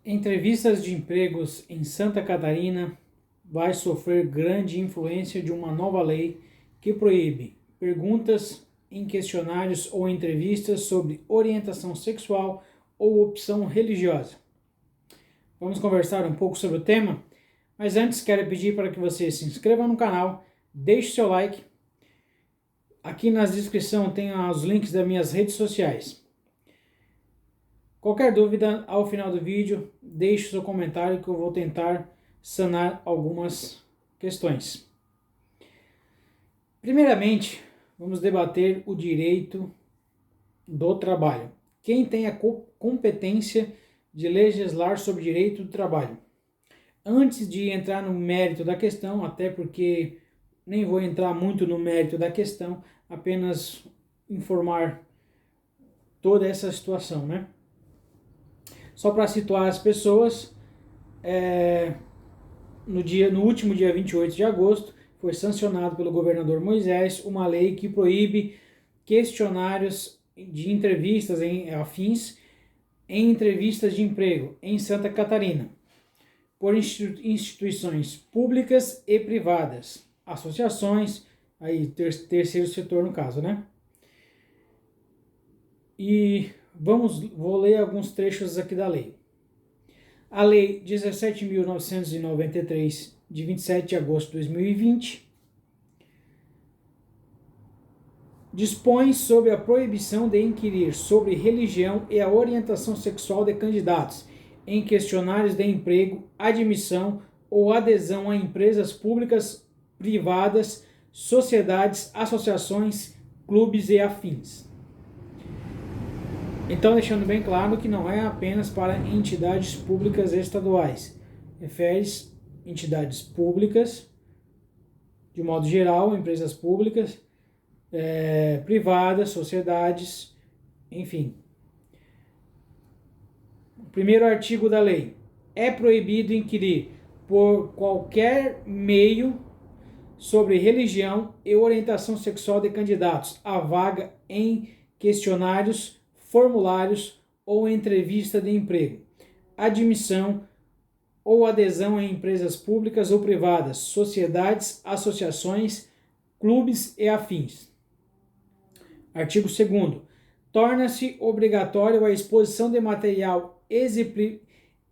Entrevistas de empregos em Santa Catarina vai sofrer grande influência de uma nova lei que proíbe perguntas em questionários ou entrevistas sobre orientação sexual ou opção religiosa. Vamos conversar um pouco sobre o tema, mas antes quero pedir para que você se inscreva no canal, deixe seu like. Aqui na descrição tem os links das minhas redes sociais. Qualquer dúvida, ao final do vídeo, deixe seu comentário que eu vou tentar sanar algumas questões. Primeiramente, vamos debater o direito do trabalho. Quem tem a competência de legislar sobre direito do trabalho? Antes de entrar no mérito da questão, até porque nem vou entrar muito no mérito da questão, apenas informar toda essa situação, né? Só para situar as pessoas, no último dia 28 de agosto, foi sancionado pelo governador Moisés uma lei que proíbe questionários de entrevistas afins em entrevistas de emprego em Santa Catarina, por instituições públicas e privadas, associações, aí terceiro setor no caso, né? Vou ler alguns trechos aqui da lei. A Lei 17.993, de 27 de agosto de 2020, dispõe sobre a proibição de inquirir sobre religião e a orientação sexual de candidatos em questionários de emprego, admissão ou adesão a empresas públicas, privadas, sociedades, associações, clubes e afins. Então, deixando bem claro que não é apenas para entidades públicas estaduais, refere-se a entidades públicas, de modo geral, empresas públicas, privadas, sociedades, enfim. O primeiro artigo da lei: é proibido inquirir por qualquer meio sobre religião e orientação sexual de candidatos à vaga em questionários, formulários ou entrevista de emprego, admissão ou adesão em empresas públicas ou privadas, sociedades, associações, clubes e afins. Artigo 2º. Torna-se obrigatório a exposição de material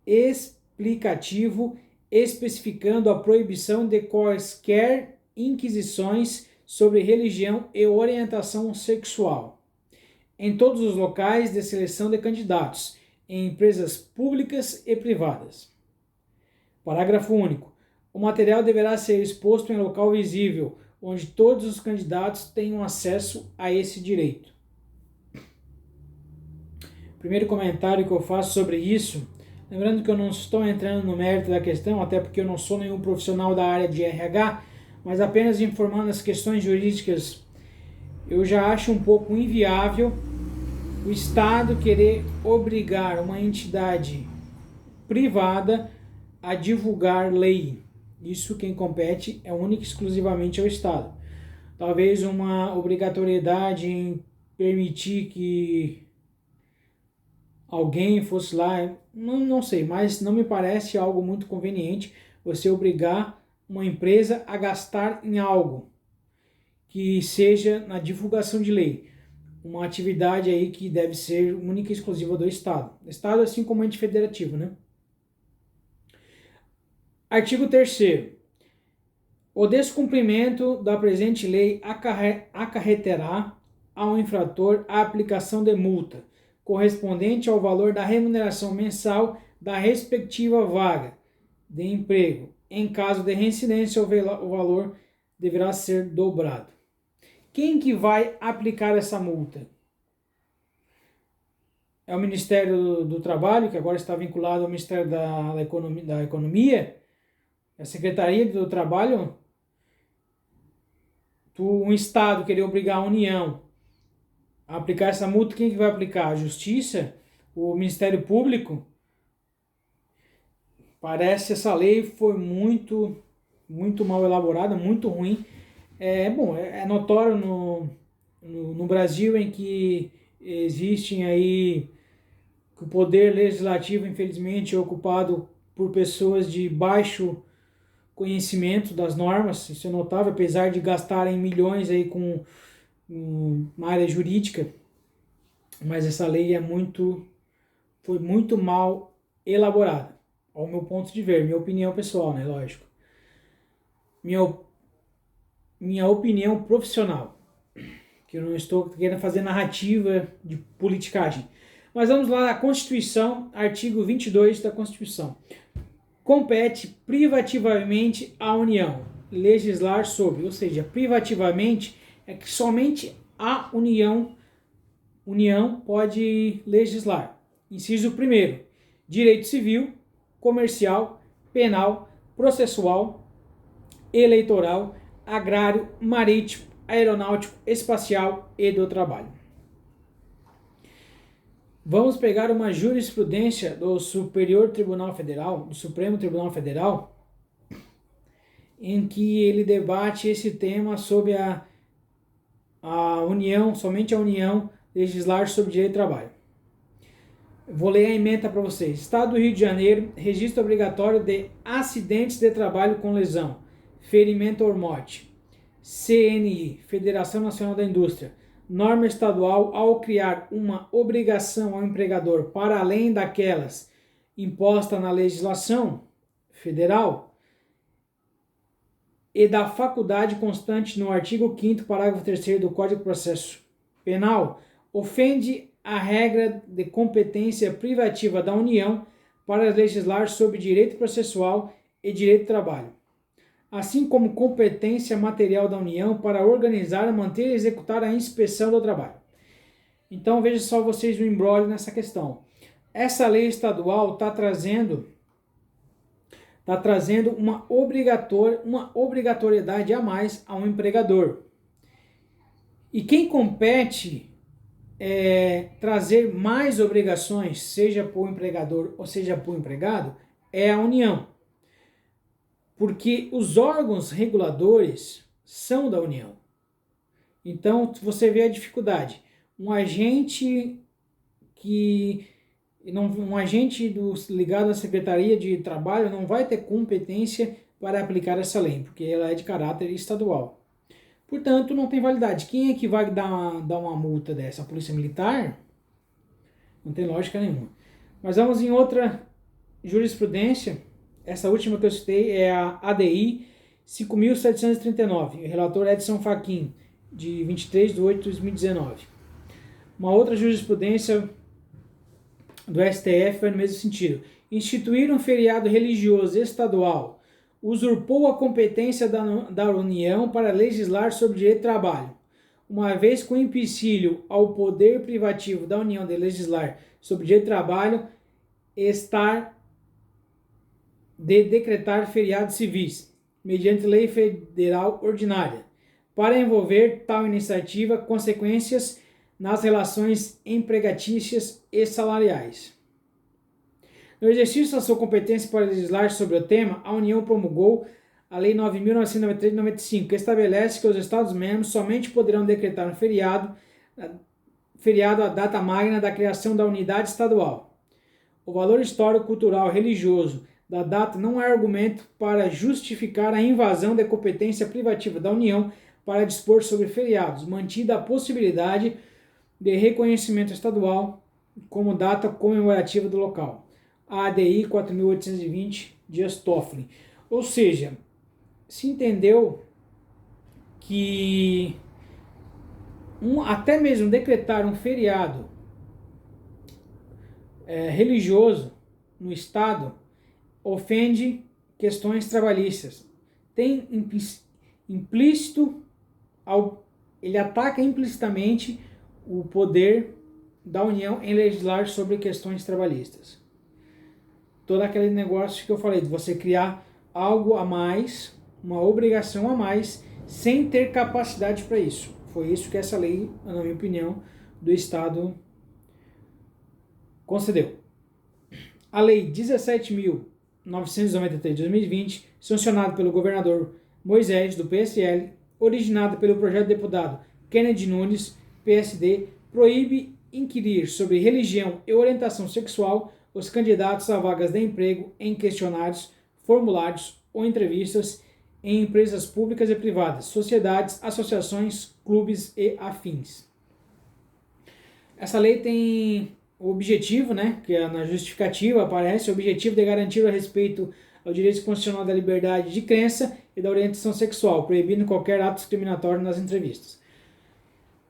explicativo especificando a proibição de quaisquer inquisições sobre religião e orientação sexual em todos os locais de seleção de candidatos, em empresas públicas e privadas. Parágrafo único. O material deverá ser exposto em local visível, onde todos os candidatos tenham acesso a esse direito. Primeiro comentário que eu faço sobre isso, lembrando que eu não estou entrando no mérito da questão, até porque eu não sou nenhum profissional da área de RH, mas apenas informando as questões jurídicas, eu já acho um pouco inviável o Estado querer obrigar uma entidade privada a divulgar lei. Isso quem compete é única e exclusivamente ao Estado. Talvez uma obrigatoriedade em permitir que alguém fosse lá, não sei, mas não me parece algo muito conveniente você obrigar uma empresa a gastar em algo que seja na divulgação de lei. Uma atividade aí que deve ser única e exclusiva do Estado. Estado assim como ente federativo, né? Artigo 3º. O descumprimento da presente lei acarreterá ao infrator a aplicação de multa, correspondente ao valor da remuneração mensal da respectiva vaga de emprego. Em caso de reincidência, o valor deverá ser dobrado. Quem que vai aplicar essa multa? É o Ministério do Trabalho, que agora está vinculado ao Ministério da Economia, a Secretaria do Trabalho. Um Estado querer obrigar a União a aplicar essa multa, quem que vai aplicar? A Justiça? O Ministério Público? Parece essa lei foi muito mal elaborada, muito ruim. É notório no Brasil em que existem aí que o poder legislativo, infelizmente, é ocupado por pessoas de baixo conhecimento das normas. Isso é notável, apesar de gastarem milhões aí com uma área jurídica, mas essa lei foi muito mal elaborada, ao meu ponto de ver, minha opinião pessoal, né, lógico. Minha opinião profissional, que eu não estou querendo fazer narrativa de politicagem. Mas vamos lá, a Constituição, artigo 22 da Constituição. Compete privativamente à União legislar sobre, ou seja, privativamente é que somente a União pode legislar. Inciso 1º, direito civil, comercial, penal, processual, eleitoral, agrário, marítimo, aeronáutico, espacial e do trabalho. Vamos pegar uma jurisprudência do Superior Tribunal Federal, do Supremo Tribunal Federal, em que ele debate esse tema sobre a União, somente a União, legislar sobre direito do trabalho. Vou ler a ementa para vocês. Estado do Rio de Janeiro, registro obrigatório de acidentes de trabalho com lesão, ferimento ou morte. CNI, Federação Nacional da Indústria, norma estadual ao criar uma obrigação ao empregador para além daquelas imposta na legislação federal e da faculdade constante no artigo 5º, parágrafo 3º do Código de Processo Penal, ofende a regra de competência privativa da União para legislar sobre direito processual e direito do trabalho, assim como competência material da União para organizar, manter e executar a inspeção do trabalho. Então veja só vocês o imbróglio nessa questão. Essa lei estadual está trazendo uma obrigatoriedade a mais a um empregador. E quem compete trazer mais obrigações, seja para o empregador ou seja para o empregado, é a União. Porque os órgãos reguladores são da União. Então, você vê a dificuldade. Um agente ligado à Secretaria de Trabalho não vai ter competência para aplicar essa lei, porque ela é de caráter estadual. Portanto, não tem validade. Quem é que vai dar uma multa dessa? A Polícia Militar? Não tem lógica nenhuma. Mas vamos em outra jurisprudência. Essa última que eu citei é a ADI 5.739, o relator Edson Fachin, de 23 de 8 de 2019. Uma outra jurisprudência do STF vai no mesmo sentido. Instituir um feriado religioso estadual usurpou a competência da União para legislar sobre direito do trabalho, uma vez que o empecilho ao poder privativo da União de legislar sobre direito do trabalho está de decretar feriados civis, mediante lei federal ordinária, para envolver tal iniciativa consequências nas relações empregatícias e salariais. No exercício da sua competência para legislar sobre o tema, a União promulgou a Lei 9.993 de 95, que estabelece que os Estados-membros somente poderão decretar um feriado à data magna da criação da unidade estadual. O valor histórico, cultural e religioso da data não é argumento para justificar a invasão da competência privativa da União para dispor sobre feriados, mantida a possibilidade de reconhecimento estadual como data comemorativa do local. A ADI 4.820, Dias Toffoli. Ou seja, se entendeu que até mesmo decretar um feriado religioso no Estado ofende questões trabalhistas. Tem implícito, ele ataca implicitamente o poder da União em legislar sobre questões trabalhistas. Todo aquele negócio que eu falei, de você criar algo a mais, uma obrigação a mais, sem ter capacidade para isso. Foi isso que essa lei, na minha opinião, do Estado concedeu. A Lei 17.993 de 2020, sancionada pelo governador Moisés, do PSL, originada pelo projeto do deputado Kennedy Nunes, PSD, proíbe inquirir sobre religião e orientação sexual os candidatos a vagas de emprego em questionários, formulários ou entrevistas em empresas públicas e privadas, sociedades, associações, clubes e afins. Essa lei tem o objetivo, que na justificativa aparece, o objetivo de garantir o respeito ao direito constitucional da liberdade de crença e da orientação sexual, proibindo qualquer ato discriminatório nas entrevistas.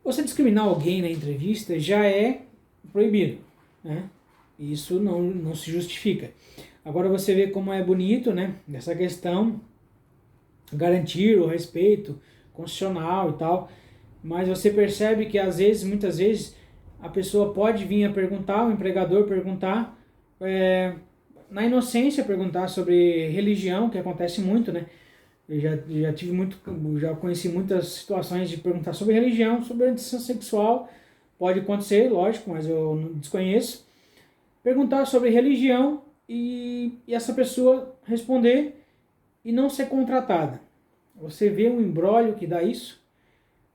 Você discriminar alguém na entrevista já é proibido, Isso não se justifica. Agora você vê como é bonito, essa questão, garantir o respeito constitucional e tal, mas você percebe que muitas vezes, a pessoa pode vir a perguntar, o empregador perguntar, na inocência perguntar sobre religião, que acontece muito, Eu já conheci muitas situações de perguntar sobre religião, sobre orientação sexual, pode acontecer, lógico, mas eu não desconheço. Perguntar sobre religião e essa pessoa responder e não ser contratada. Você vê um imbróglio que dá isso?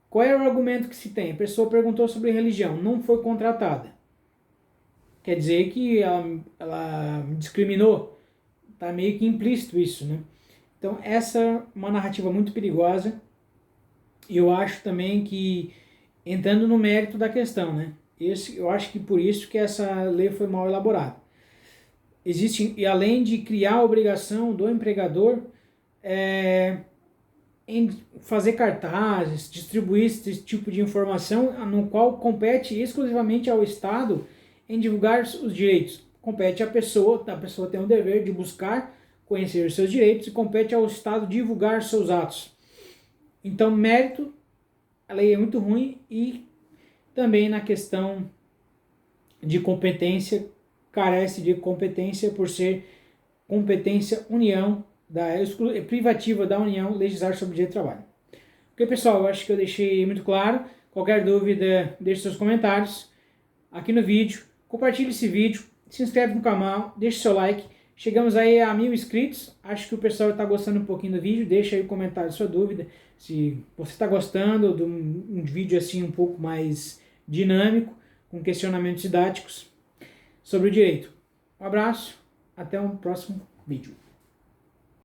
Qual é o argumento que se tem? A pessoa perguntou sobre religião, não foi contratada. Quer dizer que ela discriminou. Está meio que implícito isso, Então essa é uma narrativa muito perigosa. E eu acho também que, entrando no mérito da questão, eu acho que por isso que essa lei foi mal elaborada. E além de criar a obrigação do empregador, em fazer cartazes, distribuir esse tipo de informação, no qual compete exclusivamente ao Estado em divulgar os direitos. Compete à pessoa tem o dever de buscar conhecer os seus direitos e compete ao Estado divulgar seus atos. Então, mérito, a lei é muito ruim e também na questão de competência, carece de competência por ser competência União, privativa da União legislar sobre o direito do trabalho. Ok, pessoal, eu acho que eu deixei muito claro. Qualquer dúvida, deixe seus comentários aqui no vídeo. Compartilhe esse vídeo, se inscreve no canal, deixe seu like. Chegamos aí a 1000 inscritos. Acho que o pessoal está gostando um pouquinho do vídeo. Deixa aí o comentário, sua dúvida. Se você está gostando de um vídeo assim um pouco mais dinâmico, com questionamentos didáticos sobre o direito. Um abraço, até um próximo vídeo.